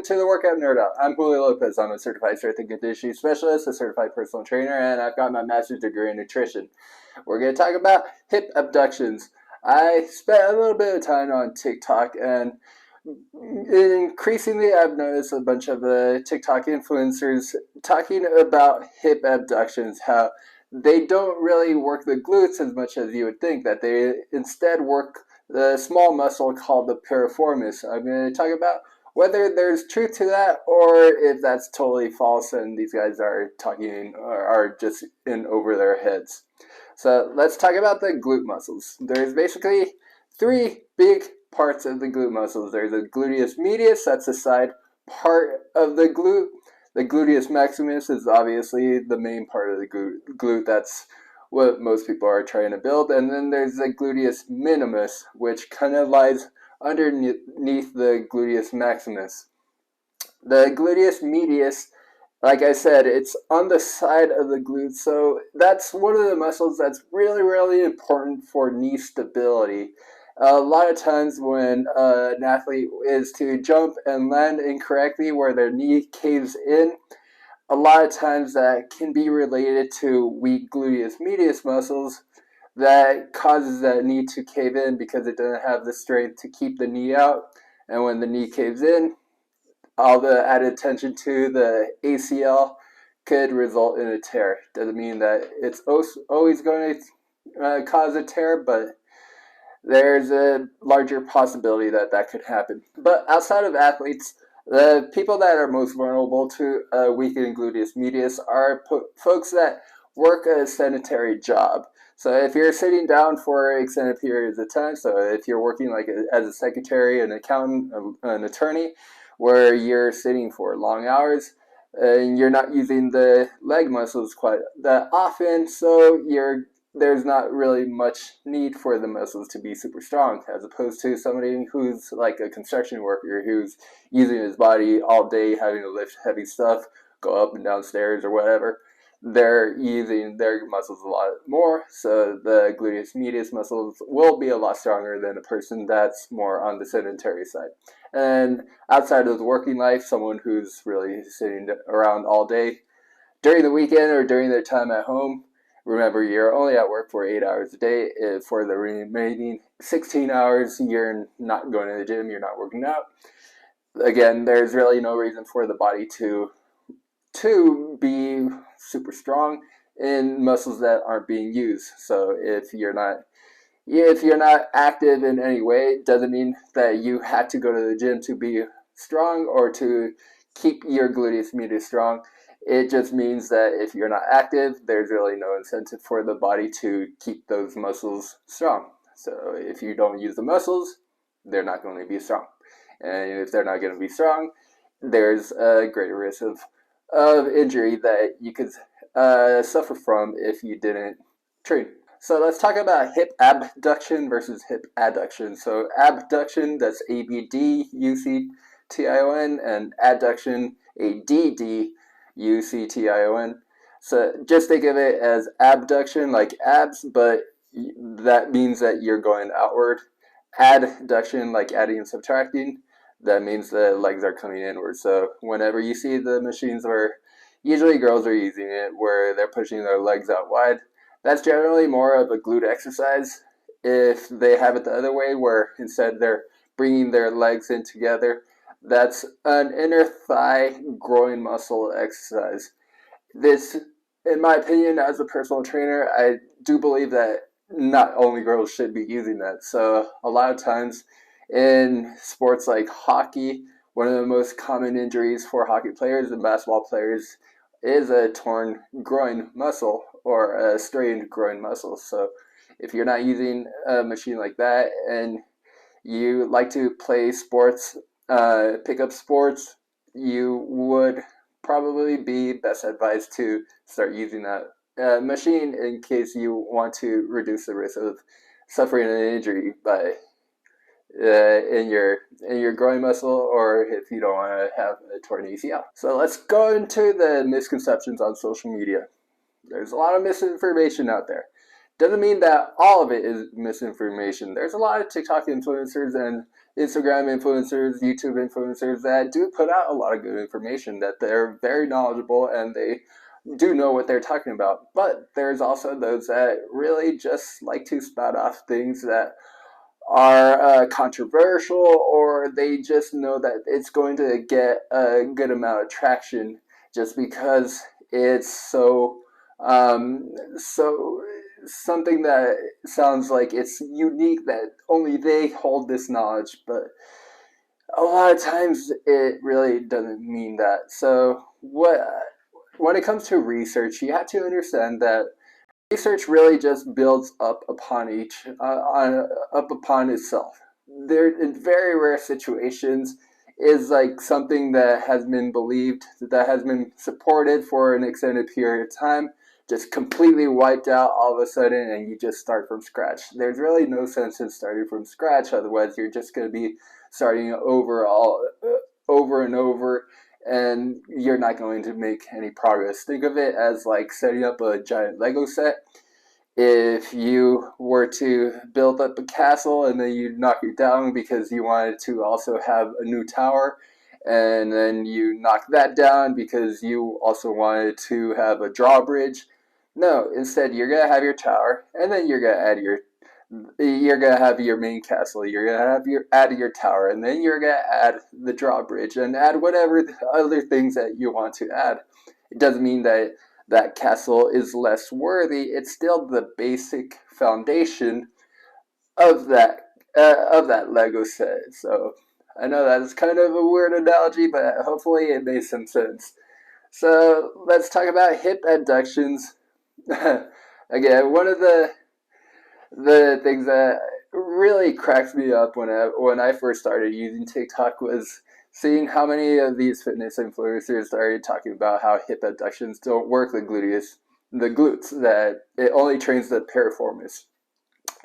To the Workout Nerd Out. I'm Julio Lopez. I'm a certified strength and conditioning specialist, a certified personal trainer, and I've got my master's degree in nutrition. We're going to talk about hip abductions. I spent a little bit of time on TikTok, and increasingly I've noticed a bunch of the TikTok influencers talking about hip abductions, how they don't really work the glutes as much as you would think, that they instead work the small muscle called the piriformis. I'm going to talk about whether there's truth to that or if that's totally false and these guys are talking or are just in over their heads. So let's talk about the glute muscles. There's basically three big parts of the glute muscles. There's the gluteus medius, that's the side part of the glute. The gluteus maximus is obviously the main part of the glute. That's what most people are trying to build. And then there's the gluteus minimus, which kind of lies underneath the gluteus maximus. The gluteus medius, like I said, it's on the side of the glute, so that's one of the muscles that's really, really important for knee stability. A lot of times when an athlete is to jump and land incorrectly where their knee caves in, a lot of times that can be related to weak gluteus medius muscles that causes that knee to cave in because it doesn't have the strength to keep the knee out. And when the knee caves in, all the added tension to the ACL could result in a tear. Doesn't mean that it's always going to cause a tear, but there's a larger possibility that that could happen. But outside of athletes, the people that are most vulnerable to weakened gluteus medius are folks that work a sedentary job. So if you're sitting down for extended periods of time, so if you're working like as a secretary, an accountant, an attorney, where you're sitting for long hours, and you're not using the leg muscles quite that often, so there's not really much need for the muscles to be super strong, as opposed to somebody who's like a construction worker who's using his body all day, having to lift heavy stuff, go up and down stairs or whatever. They're using their muscles a lot more, so the gluteus medius muscles will be a lot stronger than a person that's more on the sedentary side. And outside of the working life, someone who's really sitting around all day during the weekend or during their time at home, remember you're only at work for 8 hours a day. For the remaining 16 hours, you're not going to the gym, you're not working out. Again, there's really no reason for the body to be super strong in muscles that aren't being used. So if you're not active in any way, it doesn't mean that you have to go to the gym to be strong or to keep your gluteus medius strong. It just means that if you're not active, there's really no incentive for the body to keep those muscles strong. So if you don't use the muscles, they're not going to be strong. And if they're not going to be strong, there's a greater risk of injury that you could suffer from if you didn't train. So let's talk about hip abduction versus hip adduction. So abduction, that's ABDUCTION, and adduction, ADDUCTION. So just think of it as abduction, like abs, but that means that you're going outward. Adduction, like adding and subtracting, that means the legs are coming inward. So whenever you see the machines where usually girls are using it, where they're pushing their legs out wide, that's generally more of a glute exercise. If they have it the other way, where instead they're bringing their legs in together, that's an inner thigh groin muscle exercise. This, in my opinion, as a personal trainer, I do believe that not only girls should be using that. So a lot of times in sports like hockey, one of the most common injuries for hockey players and basketball players is a torn groin muscle or a strained groin muscle. So if you're not using a machine like that and you like to play sports, pick up sports, you would probably be best advised to start using that machine in case you want to reduce the risk of suffering an injury by in your groin muscle, or if you don't want to have a torn ACL. So let's go into the misconceptions on social media. There's a lot of misinformation out there. Doesn't mean that all of it is misinformation. There's a lot of TikTok influencers and Instagram influencers, YouTube influencers that do put out a lot of good information, that they're very knowledgeable and they do know what they're talking about. But there's also those that really just like to spout off things that are controversial, or they just know that it's going to get a good amount of traction just because it's so something that sounds like it's unique, that only they hold this knowledge. But a lot of times it really doesn't mean that. So when it comes to research, you have to understand that research really just builds up upon up upon itself. There, in very rare situations, is like something that has been believed, that has been supported for an extended period of time, just completely wiped out all of a sudden, and you just start from scratch. There's really no sense in starting from scratch. Otherwise, you're just going to be starting over and over, and you're not going to make any progress. Think of it as like setting up a giant Lego set. If you were to build up a castle and then you knock it down because you wanted to also have a new tower, and then you knock that down because you also wanted to have a drawbridge. No, instead you're gonna have your tower, and then you're gonna have your main castle. You're gonna have your tower, and then you're gonna add the drawbridge and add whatever other things that you want to add. It doesn't mean that that castle is less worthy. It's still the basic foundation of that Lego set. So I know that's kind of a weird analogy, but hopefully it made some sense. So let's talk about hip abductions. Again, one of the things that really cracks me up when I first started using TikTok was seeing how many of these fitness influencers started talking about how hip abductions don't work the glutes, that it only trains the piriformis.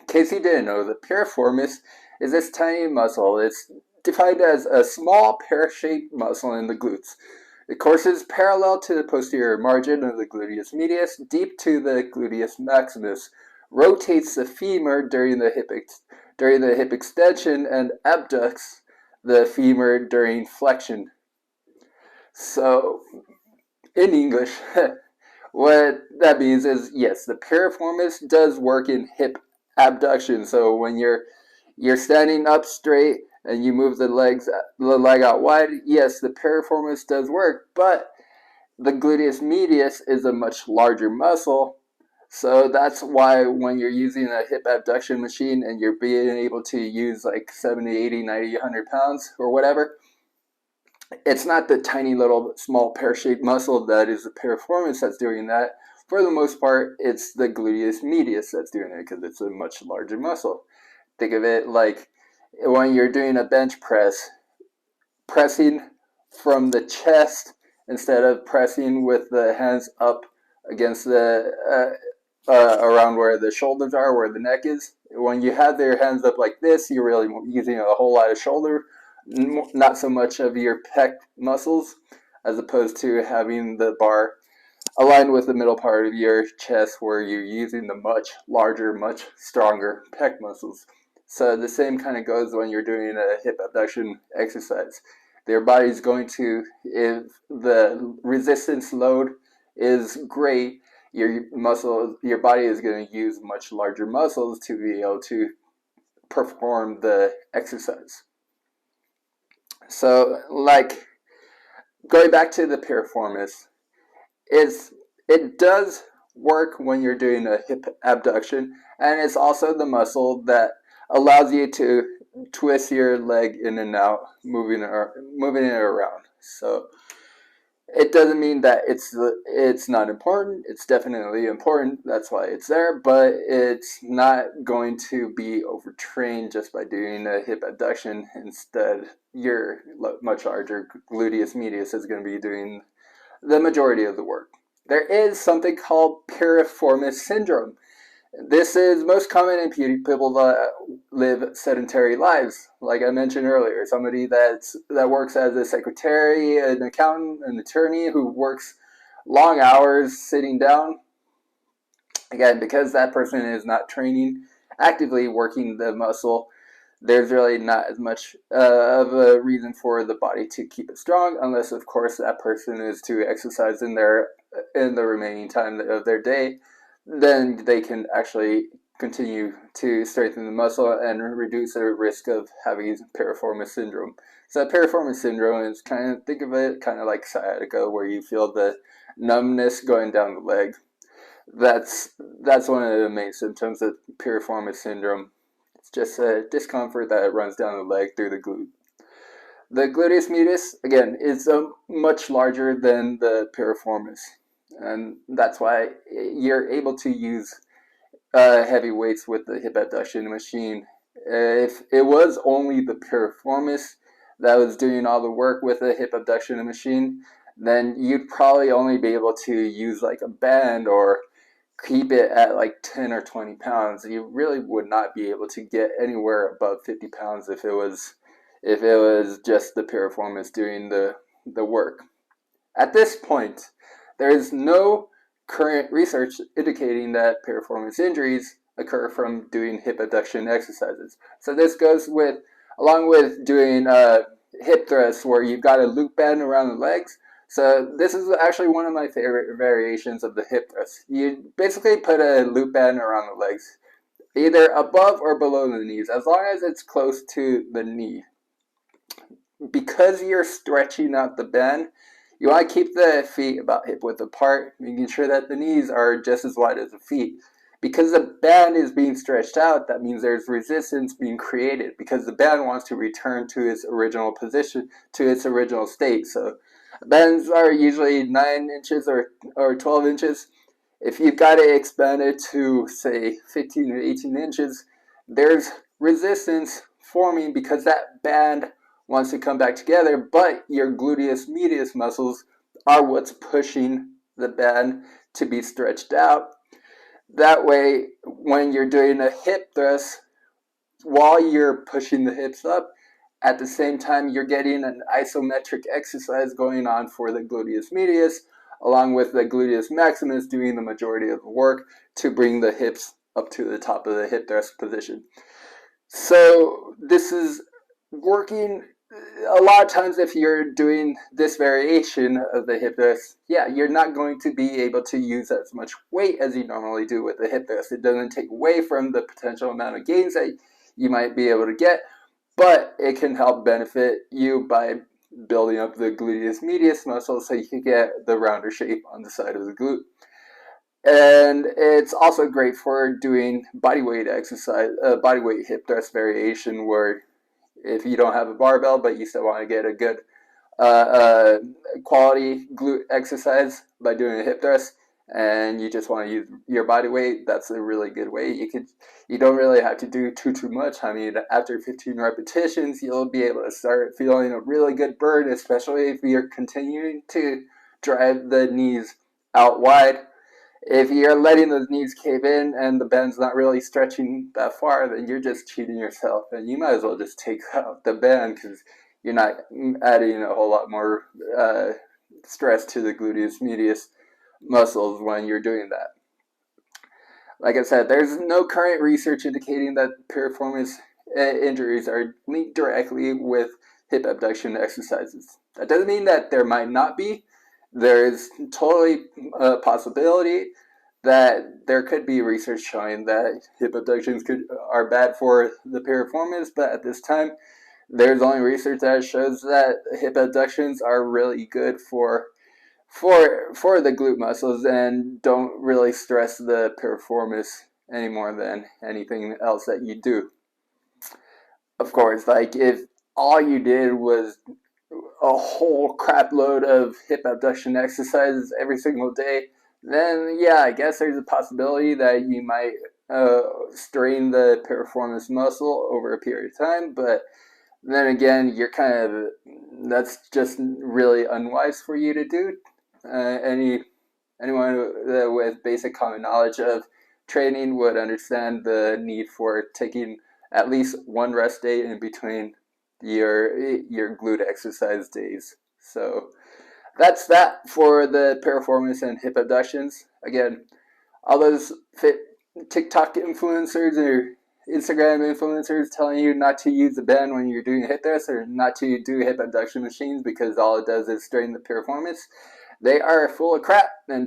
In case you didn't know, the piriformis is this tiny muscle. It's defined as a small pear-shaped muscle in the glutes. It courses parallel to the posterior margin of the gluteus medius, deep to the gluteus maximus, rotates the femur during the hip extension, and abducts the femur during flexion. So, in English, what that means is, yes, the piriformis does work in hip abduction. So when you're standing up straight and you move the leg out wide, yes, the piriformis does work, but the gluteus medius is a much larger muscle. So that's why when you're using a hip abduction machine and you're being able to use like 70, 80, 90, 100 pounds or whatever, it's not the tiny little small pear-shaped muscle that is the piriformis that's doing that. For the most part, it's the gluteus medius that's doing it because it's a much larger muscle. Think of it like when you're doing a bench press, pressing from the chest instead of pressing with the hands up against around where the shoulders are, where the neck is. When you have your hands up like this, you're really using a whole lot of shoulder, not so much of your pec muscles, as opposed to having the bar aligned with the middle part of your chest where you're using the much larger, much stronger pec muscles. So the same kind of goes when you're doing a hip abduction exercise. Their body's going to, if the resistance load is great, your body is going to use much larger muscles to be able to perform the exercise. So, like, going back to the piriformis, it does work when you're doing a hip abduction, and it's also the muscle that allows you to twist your leg in and out, moving it around. So it doesn't mean that it's not important. It's definitely important. That's why it's there, but it's not going to be overtrained just by doing a hip abduction. Instead, your much larger gluteus medius is going to be doing the majority of the work. There is something called piriformis syndrome. This is most common in people that live sedentary lives. Like I mentioned earlier, somebody that works as a secretary, an accountant, an attorney who works long hours sitting down. Again, because that person is not training, actively working the muscle, there's really not as much of a reason for the body to keep it strong, unless of course that person is to exercise in the remaining time of their day. Then they can actually continue to strengthen the muscle and reduce the risk of having piriformis syndrome. So piriformis syndrome is kind of, think of it kind of like sciatica, where you feel the numbness going down the leg. That's one of the main symptoms of piriformis syndrome. It's just a discomfort that runs down the leg through the glute. The gluteus medius, again, is much larger than the piriformis, and that's why you're able to use heavy weights with the hip abduction machine. If it was only the piriformis that was doing all the work with the hip abduction machine, then you'd probably only be able to use like a band or keep it at like 10 or 20 pounds. You really would not be able to get anywhere above 50 pounds if it was just the piriformis doing the work. At this point, there is no current research indicating that piriformis injuries occur from doing hip abduction exercises. So this goes with, along with doing hip thrusts where you've got a loop band around the legs. So this is actually one of my favorite variations of the hip thrust. You basically put a loop band around the legs, either above or below the knees, as long as it's close to the knee. Because you're stretching out the band, you want to keep the feet about hip width apart, making sure that the knees are just as wide as the feet. Because the band is being stretched out, that means there's resistance being created because the band wants to return to its original position, to its original state. So bands are usually 9 inches or 12 inches. If you've got to expand it to, say, 15 or 18 inches, there's resistance forming because that band wants to come back together, but your gluteus medius muscles are what's pushing the band to be stretched out. That way, when you're doing a hip thrust, while you're pushing the hips up, at the same time you're getting an isometric exercise going on for the gluteus medius, along with the gluteus maximus doing the majority of the work to bring the hips up to the top of the hip thrust position. So this is working a lot of times. If you're doing this variation of the hip thrust, yeah, you're not going to be able to use as much weight as you normally do with the hip thrust. It doesn't take away from the potential amount of gains that you might be able to get, but it can help benefit you by building up the gluteus medius muscle so you can get the rounder shape on the side of the glute. And it's also great for doing bodyweight exercise, bodyweight hip thrust variation, where if you don't have a barbell but you still want to get a good quality glute exercise by doing a hip thrust, and you just want to use your body weight, that's a really good way. You don't really have to do too much. I mean, after 15 repetitions, you'll be able to start feeling a really good burn, especially if you're continuing to drive the knees out wide. If you're letting those knees cave in and the band's not really stretching that far, then you're just cheating yourself, and you might as well just take out the band because you're not adding a whole lot more stress to the gluteus medius muscles when you're doing that. Like I said, there's no current research indicating that piriformis injuries are linked directly with hip abduction exercises. That doesn't mean that there might not be. There's totally a possibility that there could be research showing that hip abductions are bad for the piriformis, but at this time, there's only research that shows that hip abductions are really good for the glute muscles and don't really stress the piriformis any more than anything else that you do. Of course, like if all you did was a whole crap load of hip abduction exercises every single day, then yeah, I guess there's a possibility that you might strain the piriformis muscle over a period of time, but then again, that's just really unwise for you to do. Anyone with basic common knowledge of training would understand the need for taking at least one rest day in between your glute exercise days. So that's that for the piriformis and hip abductions. Again, all those fit TikTok influencers Instagram influencers telling you not to use the band when you're doing hip thrusts or not to do hip abduction machines because all it does is strain the piriformis, they are full of crap and